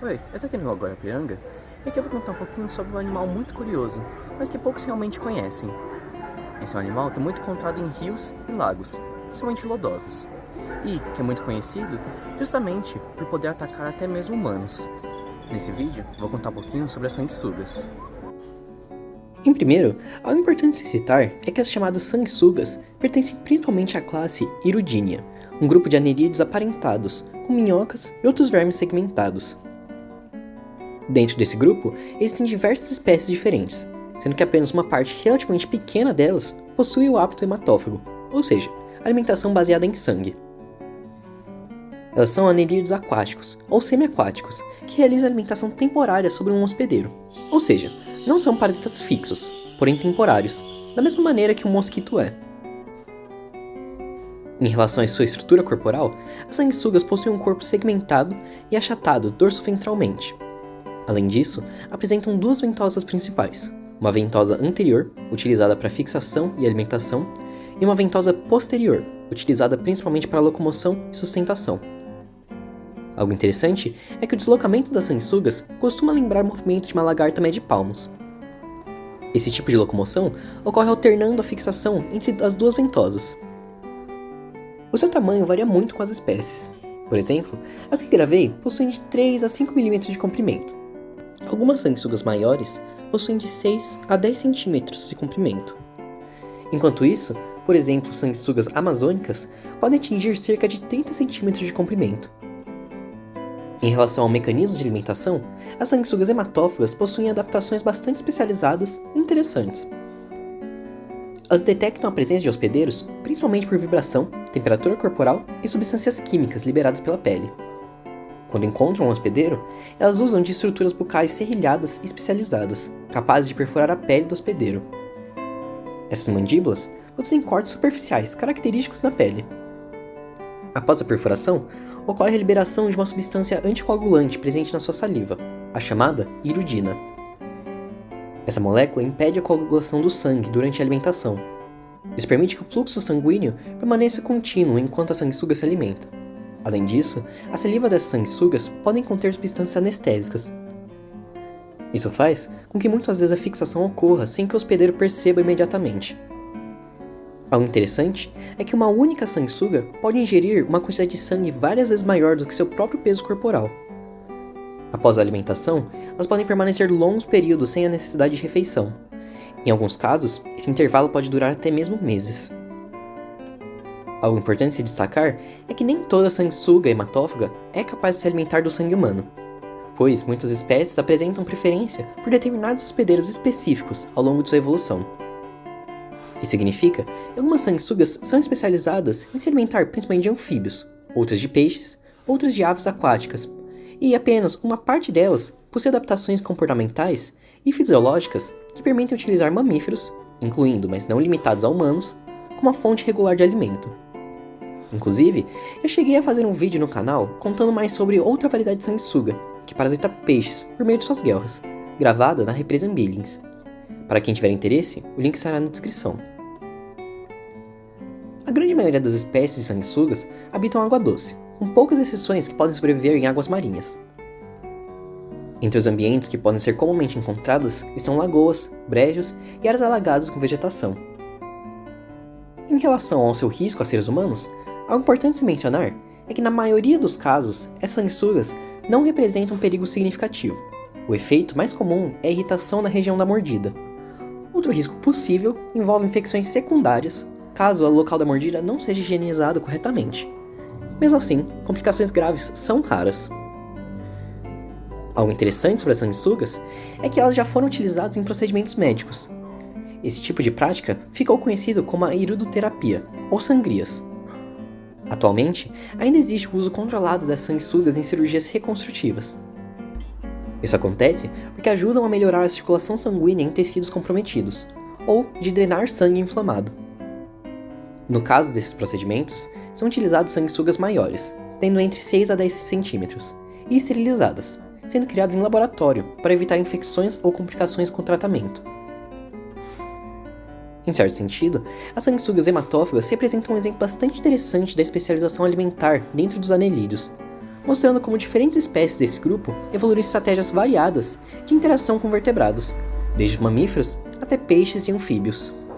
Oi, eu tô aqui no Guarapiranga e aqui eu vou contar um pouquinho sobre um animal muito curioso, mas que poucos realmente conhecem. Esse é um animal que é muito encontrado em rios e lagos, principalmente lodosos, e que é muito conhecido justamente por poder atacar até mesmo humanos. Nesse vídeo, vou contar um pouquinho sobre as sanguessugas. Em primeiro, algo importante se citar é que as chamadas sanguessugas pertencem principalmente à classe Hirudinea, um grupo de anerídeos aparentados, com minhocas e outros vermes segmentados. Dentro desse grupo, existem diversas espécies diferentes, sendo que apenas uma parte relativamente pequena delas possui o hábito hematófago, ou seja, alimentação baseada em sangue. Elas são anerídeos aquáticos, ou semiaquáticos, que realizam alimentação temporária sobre um hospedeiro, ou seja, não são parasitas fixos, porém temporários, da mesma maneira que um mosquito é. Em relação à sua estrutura corporal, as sanguessugas possuem um corpo segmentado e achatado dorsoventralmente. Além disso, apresentam duas ventosas principais, uma ventosa anterior, utilizada para fixação e alimentação, e uma ventosa posterior, utilizada principalmente para locomoção e sustentação. Algo interessante é que o deslocamento das sanguessugas costuma lembrar o movimento de uma lagarta médio-palmos. Esse tipo de locomoção ocorre alternando a fixação entre as duas ventosas. O seu tamanho varia muito com as espécies. Por exemplo, as que gravei possuem de 3 a 5 mm de comprimento. Algumas sanguessugas maiores possuem de 6 a 10 cm de comprimento. Enquanto isso, por exemplo, sanguessugas amazônicas podem atingir cerca de 30 cm de comprimento. Em relação ao mecanismo de alimentação, as sanguessugas hematófagas possuem adaptações bastante especializadas e interessantes. Elas detectam a presença de hospedeiros principalmente por vibração, temperatura corporal e substâncias químicas liberadas pela pele. Quando encontram um hospedeiro, elas usam de estruturas bucais serrilhadas e especializadas, capazes de perfurar a pele do hospedeiro. Essas mandíbulas produzem cortes superficiais característicos da pele. Após a perfuração, ocorre a liberação de uma substância anticoagulante presente na sua saliva, a chamada hirudina. Essa molécula impede a coagulação do sangue durante a alimentação. Isso permite que o fluxo sanguíneo permaneça contínuo enquanto a sanguessuga se alimenta. Além disso, a saliva dessas sanguessugas podem conter substâncias anestésicas. Isso faz com que muitas vezes a fixação ocorra sem que o hospedeiro perceba imediatamente. Algo interessante é que uma única sanguessuga pode ingerir uma quantidade de sangue várias vezes maior do que seu próprio peso corporal. Após a alimentação, elas podem permanecer longos períodos sem a necessidade de refeição. Em alguns casos, esse intervalo pode durar até mesmo meses. Algo importante se destacar é que nem toda sanguessuga hematófaga é capaz de se alimentar do sangue humano, pois muitas espécies apresentam preferência por determinados hospedeiros específicos ao longo de sua evolução. Isso significa que algumas sanguessugas são especializadas em se alimentar principalmente de anfíbios, outras de peixes, outras de aves aquáticas, e apenas uma parte delas possui adaptações comportamentais e fisiológicas que permitem utilizar mamíferos, incluindo, mas não limitados a humanos, como uma fonte regular de alimento. Inclusive, eu cheguei a fazer um vídeo no canal contando mais sobre outra variedade de sanguessuga, que parasita peixes por meio de suas guelras, gravada na represa Billings. Para quem tiver interesse, o link estará na descrição. A grande maioria das espécies de sanguessugas habitam água doce, com poucas exceções que podem sobreviver em águas marinhas. Entre os ambientes que podem ser comumente encontrados estão lagoas, brejos e áreas alagadas com vegetação. Em relação ao seu risco a seres humanos, algo importante se mencionar é que na maioria dos casos, essas sanguessugas não representam um perigo significativo. O efeito mais comum é a irritação na região da mordida. Outro risco possível envolve infecções secundárias, caso o local da mordida não seja higienizado corretamente. Mesmo assim, complicações graves são raras. Algo interessante sobre as sanguessugas é que elas já foram utilizadas em procedimentos médicos. Esse tipo de prática ficou conhecido como a iridoterapia, ou sangrias. Atualmente, ainda existe o uso controlado das sanguessugas em cirurgias reconstrutivas. Isso acontece porque ajudam a melhorar a circulação sanguínea em tecidos comprometidos, ou de drenar sangue inflamado. No caso desses procedimentos, são utilizados sanguessugas maiores, tendo entre 6 a 10 centímetros, e esterilizadas, sendo criadas em laboratório para evitar infecções ou complicações com o tratamento. Em certo sentido, as sanguessugas hematófagas representam um exemplo bastante interessante da especialização alimentar dentro dos anelídeos, mostrando como diferentes espécies desse grupo evoluíram estratégias variadas de interação com vertebrados, desde mamíferos até peixes e anfíbios.